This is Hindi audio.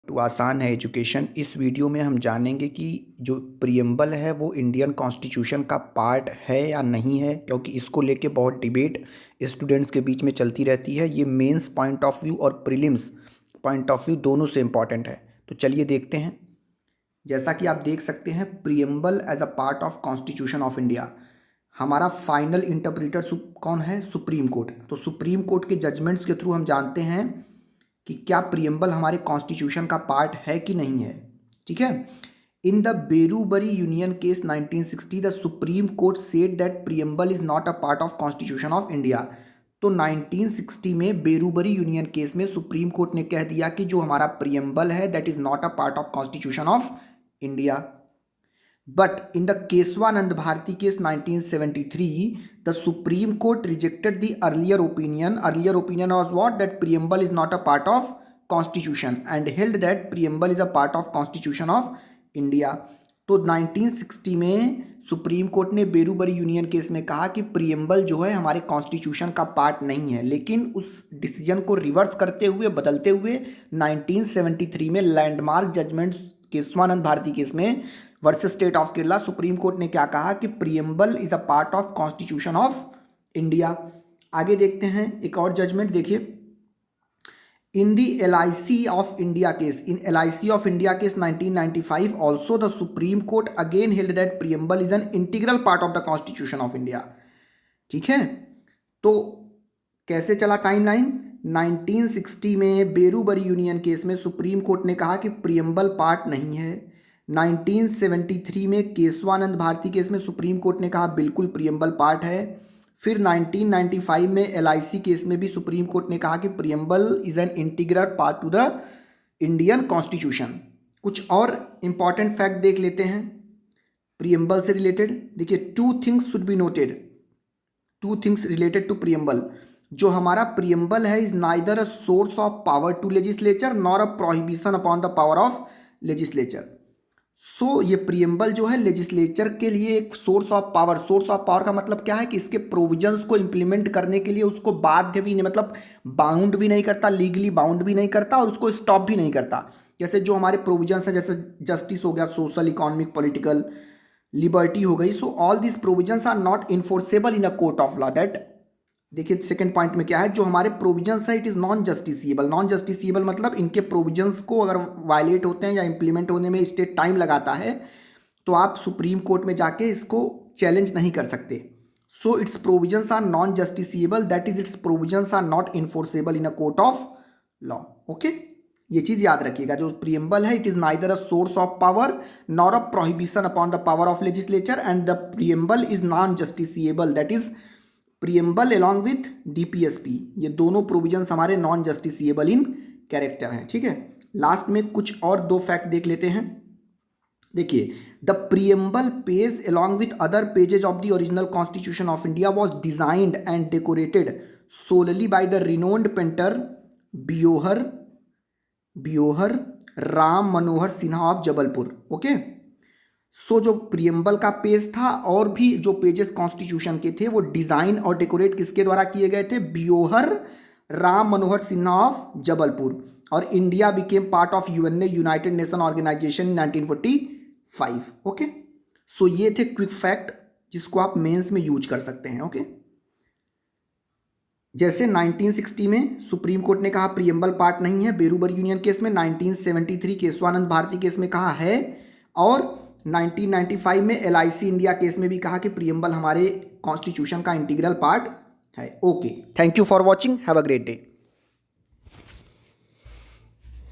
टू आसान है एजुकेशन। इस वीडियो में हम जानेंगे कि जो प्रियम्बल है वो इंडियन कॉन्स्टिट्यूशन का पार्ट है या नहीं है, क्योंकि इसको लेके बहुत डिबेट स्टूडेंट्स के बीच में चलती रहती है। ये मेंस पॉइंट ऑफ व्यू और प्रीलिम्स पॉइंट ऑफ व्यू दोनों से इम्पॉर्टेंट है। तो चलिए देखते हैं। जैसा कि आप देख सकते हैं, preamble as a part of constitution of India, हमारा फाइनल इंटरप्रीटर कौन है? Supreme court. तो सुप्रीम कोर्ट के जजमेंट्स के थ्रू हम जानते हैं कि क्या प्रियम्बल हमारे कॉन्स्टिट्यूशन का पार्ट है कि नहीं है। ठीक है। In the Berubari union case 1960 the Supreme Court said that preamble is not a part of constitution of India. तो 1960 में बेरूबरी यूनियन केस में सुप्रीम कोर्ट ने कह दिया कि जो हमारा प्रियम्बल है that is not a part of constitution of India. But in the Keswanand Bharati case 1973, the Supreme Court rejected the earlier opinion. Earlier opinion was what? That preamble is not a part of constitution and held that preamble is a part of constitution of India. तो 1960 में सुप्रीम कोर्ट ने बेरूबरी यूनियन केस में कहा कि प्रियम्बल जो है हमारे कॉन्स्टिट्यूशन का पार्ट नहीं है, लेकिन उस डिसीजन को रिवर्स करते हुए, बदलते हुए 1973 में landmark judgments Kesavananda Bharati case में versus state of Kerala, Supreme Court ने क्या कहा कि preamble is a part of constitution of India. आगे देखते हैं एक और जजमेंट। देखिए, in the LIC of India case, in LIC of India case 1995 also the Supreme Court again held that preamble is an integral part of the constitution of India. ठीक है। तो कैसे चला टाइमलाइन? 1960 में बेरूबरी यूनियन केस में सुप्रीम कोर्ट ने कहा कि प्रियम्बल पार्ट नहीं है। 1973 में केशवानंद भारती केस में सुप्रीम कोर्ट ने कहा बिल्कुल प्रियम्बल पार्ट है। फिर 1995 में LIC केस में भी सुप्रीम कोर्ट ने कहा कि preamble is an integral part two the Indian constitution. कुछ और इंपॉर्टेंट फैक्ट देख लेते हैं प्रियम्बल से रिलेटेड। देखिए, two things should be noted, two things related to preamble. जो हमारा प्रियम्बल है is neither a source of power to legislature nor a prohibition upon the power of legislature. So ये प्रियम्बल जो है लेजिस्लेचर के लिए एक source of power, source of power का मतलब क्या है कि इसके प्रोविजंस को इंप्लीमेंट करने के लिए उसको बाध्य भी नहीं, मतलब बाउंड भी नहीं करता, लीगली बाउंड भी नहीं करता और उसको स्टॉप भी नहीं करता। जैसे जो हमारे प्रोविजंस है, जैसे जस्टिस हो गया, सोशल, इकोनॉमिक, पॉलिटिकल लिबर्टी हो गई। So all this provisions are not enforceable in a court of law. That, देखिए सेकंड पॉइंट में क्या है, जो हमारे प्रोविजंस है it is non justiciable. Non justiciable मतलब इनके प्रोविजंस को अगर वायलेट होते हैं या इंप्लीमेंट होने में स्टेट टाइम लगाता है तो आप सुप्रीम कोर्ट में जाके इसको चैलेंज नहीं कर सकते। So its provisions are non justiciable, that is its provisions are not enforceable in a court of law. Okay, ये चीज याद रखिएगा। जो प्रियम्बल है it is neither a source of power nor a prohibition upon the power of legislature and the preamble is non justiciable, that is preamble along with DPSP, ये दोनों प्रोविजंस हमारे नॉन जस्टिसिएबल इन कैरेक्टर हैं। ठीक है। लास्ट में कुछ और दो फैक्ट देख लेते हैं। देखिए, the preamble page along with other pages of the original constitution of India was designed and decorated solely by the renowned painter Beohar Ram Manohar Sinha of Jabalpur. Okay. So जो प्रियम्बल का पेज था और भी जो पेजेस कॉन्स्टिट्यूशन के थे वो डिजाइन और डेकोरेट किसके द्वारा किए गए थे? बियोहर राम मनोहर सिन्हा ऑफ जबलपुर। और India became part of UN, united nation organisation, 1945। Okay. So ये थे क्विक फैक्ट जिसको आप मेंस में यूज कर सकते हैं। ओके। जैसे 1960 में सुप्रीम कोर्ट ने कहा प्रियम्बल पार्ट नहीं है बेरूबरी यूनियन केस में, 1973 केशवानंद भारती केस में कहा है, और 1995 में LIC इंडिया केस में भी कहा कि प्रियम्बल हमारे कॉन्स्टिट्यूशन का इंटीग्रल पार्ट है। Okay, thank you for watching, have a great day.